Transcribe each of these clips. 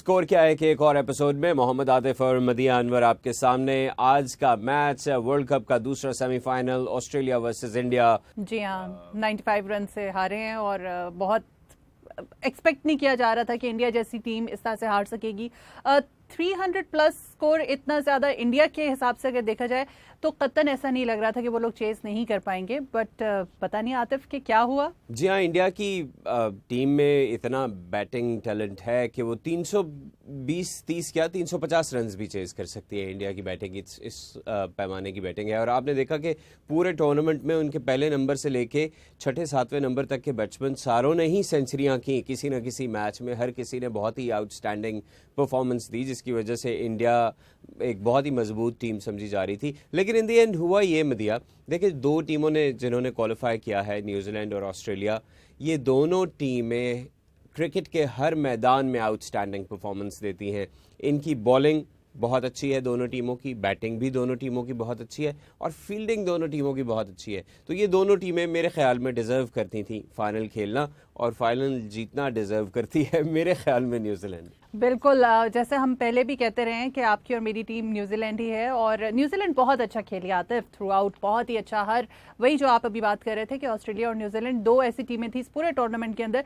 Score क्या है कि एक और एपिसोड में मोहम्मद आतिफ और मदिया अनवर आपके सामने। आज का मैच वर्ल्ड कप का दूसरा सेमीफाइनल ऑस्ट्रेलिया वर्सेस इंडिया। जी हाँ, 95 रन से हारे हैं और बहुत एक्सपेक्ट नहीं किया जा रहा था कि इंडिया जैसी टीम इस तरह से हार सकेगी। 300 प्लस स्कोर इतना ज़्यादा इंडिया के हिसाब से अगर देखा जाए तो कतन ऐसा नहीं लग रहा था कि वो लोग चेस नहीं कर पाएंगे, बट पता नहीं आतिफ कि क्या हुआ। जी हाँ, इंडिया की टीम में इतना बैटिंग टैलेंट है कि वो 320-30 क्या 350 रन भी चेस कर सकती है। इंडिया की बैटिंग इस पैमाने की बैटिंग है और आपने देखा कि पूरे टूर्नामेंट में उनके पहले नंबर से लेके छठे सातवें नंबर तक के बैट्समैन सारों ने ही सेंचुरियां की किसी न किसी मैच में। हर किसी ने बहुत ही आउटस्टैंडिंग परफॉर्मेंस दी, जिसकी वजह से इंडिया एक बहुत ही मजबूत टीम समझी जा रही थी। लेकिन इन दी एंड हुआ ये मदिया, देखिए दो टीमों ने जिन्होंने क्वालिफाई किया है, न्यूजीलैंड और ऑस्ट्रेलिया, ये दोनों टीमें क्रिकेट के हर मैदान में आउटस्टैंडिंग परफॉर्मेंस देती हैं। इनकी बॉलिंग बहुत अच्छी है दोनों टीमों की, बैटिंग भी दोनों टीमों की बहुत अच्छी है और फील्डिंग दोनों टीमों की बहुत अच्छी है। तो ये दोनों टीमें मेरे ख्याल में डिज़र्व करती थी फाइनल खेलना और फाइनल जीतना डिज़र्व करती है मेरे ख्याल में न्यूजीलैंड। बिल्कुल, जैसे हम पहले भी कहते रहे हैं कि आपकी और मेरी टीम न्यूजीलैंड ही है और न्यूजीलैंड बहुत अच्छा खेली आतिफ थ्रू आउट, बहुत ही अच्छा। हर वही जो आप अभी बात कर रहे थे कि ऑस्ट्रेलिया और न्यूजीलैंड दो ऐसी टीमें थी इस पूरे टूर्नामेंट के अंदर,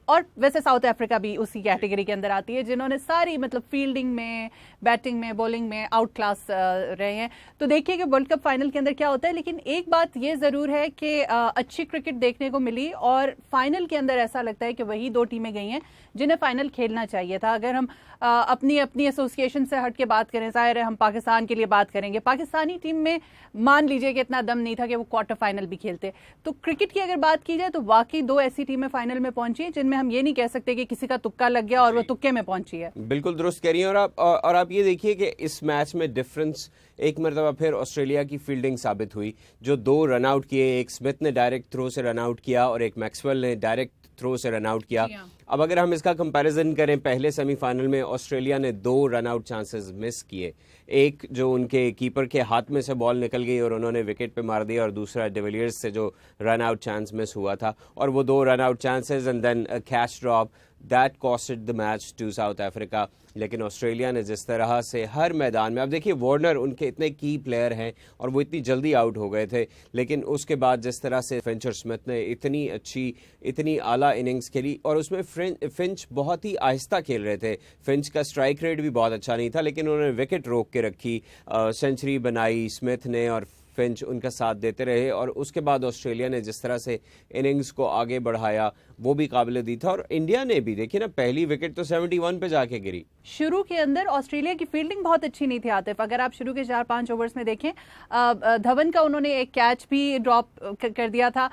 और वैसे साउथ अफ्रीका भी उसी कैटेगरी के अंदर आती है, जिन्होंने सारी मतलब फील्डिंग में, बैटिंग में, बॉलिंग में आउट क्लास रहे हैं। तो देखिए कि वर्ल्ड कप फाइनल के अंदर क्या होता है। लेकिन एक बात ये ज़रूर है कि अच्छी क्रिकेट देखने को मिली और फाइनल के अंदर ऐसा लगता है कि वही दो टीमें गई हैं जिन्हें फाइनल खेलना चाहिए था। अगर हम अपनी एसोसिएशन से हट के बात करें, जाहिर है हम पाकिस्तान के लिए बात करेंगे, पाकिस्तानी टीम में मान लीजिए कि इतना दम नहीं था कि वो क्वार्टर फाइनल भी खेलते। तो क्रिकेट की अगर बात की जाए तो वाकई दो ऐसी टीमें फाइनल में पहुंची हैं जिनमें हम ये नहीं कह सकते कि किसी का तुक्का लग गया और वो तुक्के में पहुंची है। बिल्कुल दुरुस्त कह रही हैं। और आप ये देखिए कि इस मैच में डिफरेंस एक मरतबा फिर ऑस्ट्रेलिया की फील्डिंग साबित हुई। जो दो रन आउट किए, एक स्मिथ ने डायरेक्ट थ्रो से रन आउट किया और एक मैक्सवेल ने डायरेक्ट थ्रो से रन आउट किया। अब अगर हम इसका कंपैरिजन करें, पहले सेमीफाइनल में ऑस्ट्रेलिया ने 2 रन आउट चांसेस मिस किए। एक जो उनके कीपर के हाथ में से बॉल निकल गई और उन्होंने विकेट पे मार दिया, और दूसरा डिविलियर्स से जो रन आउट चांस मिस हुआ था, और वो 2 run out chances and then catch drop that costed the match to South Africa. लेकिन ऑस्ट्रेलिया ने जिस तरह से हर मैदान में, अब देखिए वार्नर उनके इतने की प्लेयर हैं और वो इतनी जल्दी आउट हो गए थे, लेकिन उसके बाद जिस तरह से फिंच और स्मिथ ने इतनी अच्छी, इतनी आला इनिंग्स खेली, और उसमें फिंच बहुत ही आहिस्ता खेल रहे थे। फिंच का स्ट्राइक रेट भी बहुत अच्छा नहीं था, लेकिन उन्होंने विकेट रोक के रखी, सेंचुरी बनाई स्मिथ ने और फिंच उनका साथ देते रहे। और उसके बाद ऑस्ट्रेलिया ने जिस तरह से इनिंग्स को आगे बढ़ाया वो भी काबिल दी था। और इंडिया ने भी देखिए ना, पहली विकेट तो 71 पे जाके गिरी। शुरू के अंदर ऑस्ट्रेलिया की फील्डिंग बहुत अच्छी नहीं थी आतिफ। अगर आप शुरू के 4-5 ओवर्स में देखें, धवन का उन्होंने एक कैच भी ड्रॉप कर दिया था।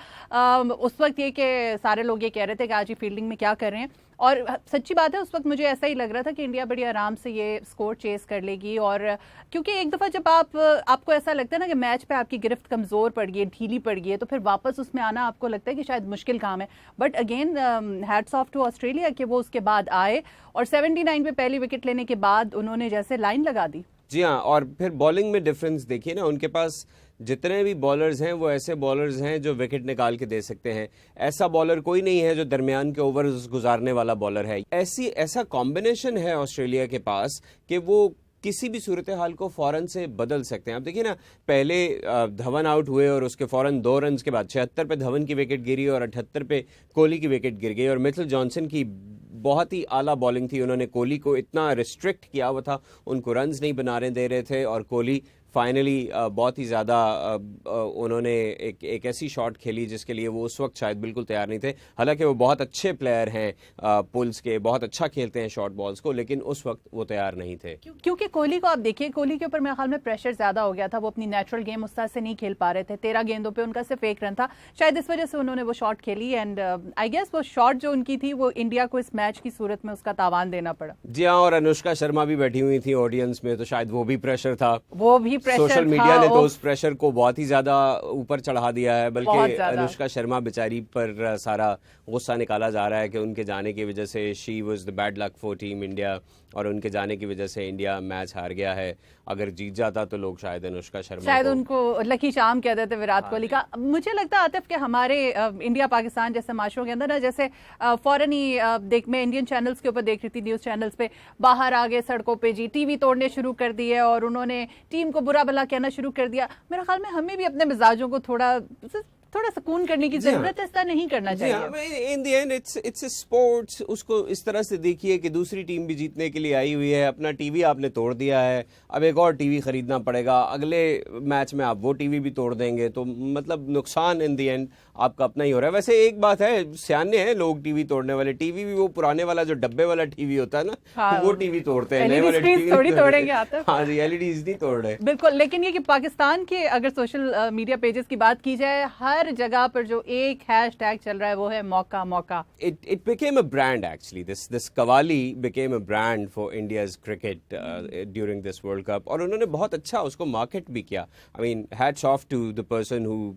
उस वक्त ये कि सारे लोग ये कह रहे थे कि आज ये फील्डिंग में क्या कर रहे हैं, और सच्ची बात है उस वक्त मुझे ऐसा ही लग रहा था कि इंडिया बड़ी आराम से ये स्कोर चेस कर लेगी। और क्योंकि एक दफ़ा जब आपको ऐसा लगता है ना कि मैच पे आपकी गिरफ्त कमज़ोर पड़ गई है, ढीली पड़ गई है, तो फिर वापस उसमें आना आपको लगता है कि शायद मुश्किल काम है। But again hats off to Australia कि वो उसके बाद आए और 79 पे पहली विकेट लेने के बाद उन्होंने जैसे लाइन लगा दी। जी हाँ, और फिर बॉलिंग में डिफरेंस देखिए ना, उनके पास जितने भी बॉलर्स हैं वो ऐसे बॉलर्स हैं जो विकेट निकाल के दे सकते हैं। ऐसा बॉलर कोई नहीं है जो दरमियान के ओवर्स गुजारने वाला बॉलर है। ऐसा कॉम्बिनेशन है ऑस्ट्रेलिया के पास कि वो किसी भी सूरत हाल को फौरन से बदल सकते हैं। आप देखिए ना, पहले धवन आउट हुए और उसके फौरन 2 रन के बाद 76 पे धवन की विकेट गिरी और 78 पे कोहली की विकेट गिर गई। और मिचेल जॉनसन की बहुत ही आला बॉलिंग थी, उन्होंने कोहली को इतना रिस्ट्रिक्ट किया हुआ था, उनको रन्स नहीं बनाने दे रहे थे, और कोहली फाइनली बहुत ही ज़्यादा उन्होंने एक ऐसी शॉट खेली जिसके लिए वो उस वक्त शायद बिल्कुल तैयार नहीं थे। हालांकि वो बहुत अच्छे प्लेयर हैं, पुल्स के बहुत अच्छा खेलते हैं शॉर्ट बॉल्स को, लेकिन उस वक्त वो तैयार नहीं थे। क्योंकि कोहली को आप देखिए, कोहली के ऊपर मेरे ख्याल में प्रेशर ज़्यादा हो गया था, वो अपनी नेचुरल गेम उस तरह से नहीं खेल पा रहे थे। 13 गेंदों पे उनका सिर्फ 1 रन था, शायद इस वजह से उन्होंने वो शॉट खेली। एंड आई गेस वो शॉट जो उनकी थी वो इंडिया को इस मैच की सूरत में उसका तावान देना पड़ा। जी हाँ, और अनुष्का शर्मा भी बैठी हुई थी ऑडियंस में, तो शायद वो भी प्रेशर था। वो भी प्रेशर सोशल मीडिया ने तो उस प्रेशर को बहुत ही ज्यादा ऊपर चढ़ा दिया है, बल्कि अनुष्का शर्मा बेचारी पर सारा गुस्सा निकाला जा रहा है कि उनके जाने की वजह से she was the bad luck for team India, और उनके जाने की वजह से इंडिया मैच हार गया है। अगर जीत जाता तो लोग शायद अनुष्का शर्मा शायद उनको लकी चार्म कहते थे विराट कोहली का। मुझे लगता है आतिफ कि हमारे इंडिया पाकिस्तान जैसे माशरों के अंदर ना, जैसे फॉरेन ही मैं इंडियन चैनल्स के ऊपर देख रही थी, न्यूज़ चैनल्स पे बाहर आ गए सड़कों पे जी, टीवी तोड़ने शुरू कर दिए और उन्होंने टीम को बुरा भला कहना शुरू कर दिया। मेरे ख्याल में हमें भी अपने मिजाजों को थोड़ा सुकून करने की जरूरत है, ऐसा नहीं करना चाहिए। In the end it's sports. उसको इस तरह से देखिए कि दूसरी टीम भी जीतने के लिए आई हुई है, अपना टीवी आपने तोड़ दिया है, अब एक और टीवी खरीदना पड़ेगा, अगले मैच में आप वो टीवी भी तोड़ देंगे, तो मतलब नुकसान इन द एंड आपका अपना ही हो रहा है। वैसे एक बात है, सियाने हैं लोग टीवी तोड़ने वाले, टीवी भी वो पुराने वाला जो डब्बे वाला टीवी होता है ना, हाँ, वो टीवी तोड़ते हैं, नए वाले टीवी थोड़ी तोड़ेंगे आते। हाँ जी, एलईडीज नहीं तोड़ रहे बिल्कुल। लेकिन ये कि पाकिस्तान के अगर सोशल मीडिया पेजेस की बात की जाए, हर जगह पर जो एक हैशटैग चल रहा है वो है मौका मौका। It became a brand actually. This Qawwali became a brand for India's cricket during this World Cup. और उन्होंने बहुत अच्छा उसको मार्केट भी किया। I mean, hats off to the person who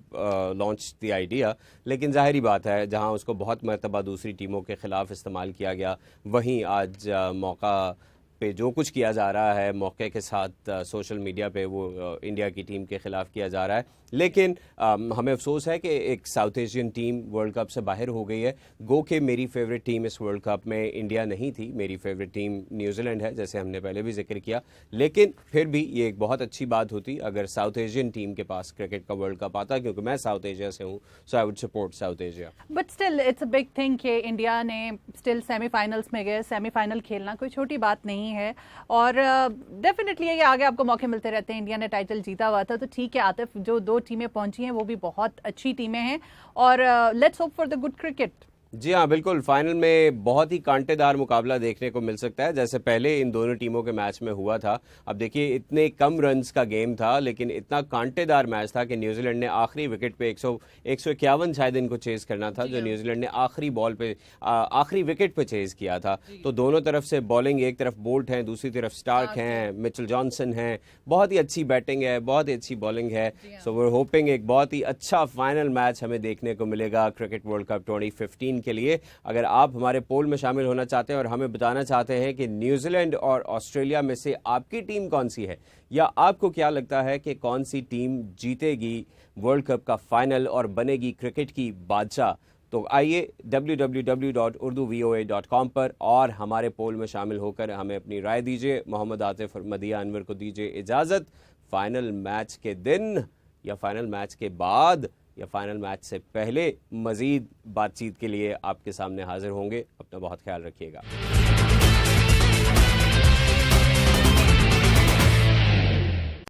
launched the idea. लेकिन जाहिर बात है, जहां उसको बहुत मर्तबा दूसरी टीमों के खिलाफ इस्तेमाल किया गया, वहीं आज मौका पे जो कुछ किया जा रहा है मौके के साथ सोशल मीडिया पे, वो इंडिया की टीम के खिलाफ किया जा रहा है। लेकिन हमें अफसोस है कि एक south Asian team world cup से बाहर हो गई है। गो के मेरी फेवरेट टीम इस वर्ल्ड कप में इंडिया नहीं थी, मेरी फेवरेट टीम न्यूजीलैंड है, जैसे हमने पहले भी जिक्र किया। लेकिन फिर भी ये एक बहुत अच्छी बात होती अगर साउथ एशियन टीम के पास क्रिकेट का वर्ल्ड कप आता, क्योंकि मैं साउथ एशिया से हूँ, so I would support South Asia. But still it's a big thing कि इंडिया ने स्टिल सेमीफाइनल्स में गए। सेमीफाइनल खेलना कोई छोटी बात नहीं है, और डेफिनेटली ये आगे आपको मौके मिलते रहते हैं। इंडिया ने टाइटल जीता हुआ था, तो ठीक है आतिफ, जो 2 टीमें पहुंची हैं वो भी बहुत अच्छी टीमें हैं, और let's hope for the good cricket. जी हाँ, बिल्कुल। फाइनल में बहुत ही कांटेदार मुकाबला देखने को मिल सकता है, जैसे पहले इन दोनों टीमों के मैच में हुआ था। अब देखिए, इतने कम रन्स का गेम था, लेकिन इतना कांटेदार मैच था कि न्यूजीलैंड ने आखिरी विकेट पे 151 शायद इनको चेज करना था, जो न्यूजीलैंड ने आखिरी बॉल पे आखिरी विकेट पे चेज किया था। तो दोनों तरफ से बॉलिंग, एक तरफ बोल्ट हैं, दूसरी तरफ स्टार्क हैं, मिचेल जॉनसन हैं, बहुत ही अच्छी बैटिंग है, बहुत ही अच्छी बॉलिंग है। सो वी आर होपिंग एक बहुत ही अच्छा फाइनल मैच हमें देखने को मिलेगा क्रिकेट वर्ल्ड कप 2015 के लिए। अगर आप हमारे पोल में शामिल होना चाहते हैं और हमें बताना चाहते हैं कि न्यूजीलैंड और ऑस्ट्रेलिया में से आपकी टीम कौन सी है, या आपको क्या लगता है कि कौन सी टीम जीतेगी वर्ल्ड कप का फाइनल और बनेगी क्रिकेट की बादशाह, तो आइए www.urduvoa.com पर और हमारे पोल में शामिल होकर हमें अपनी राय दीजिए। मोहम्मद आतिफ और मदिया अनवर को दीजिए इजाज़त। फाइनल मैच के दिन या फाइनल मैच के बाद या फाइनल मैच से पहले मजीद बातचीत के लिए आपके सामने हाजिर होंगे। अपना बहुत ख्याल रखिएगा।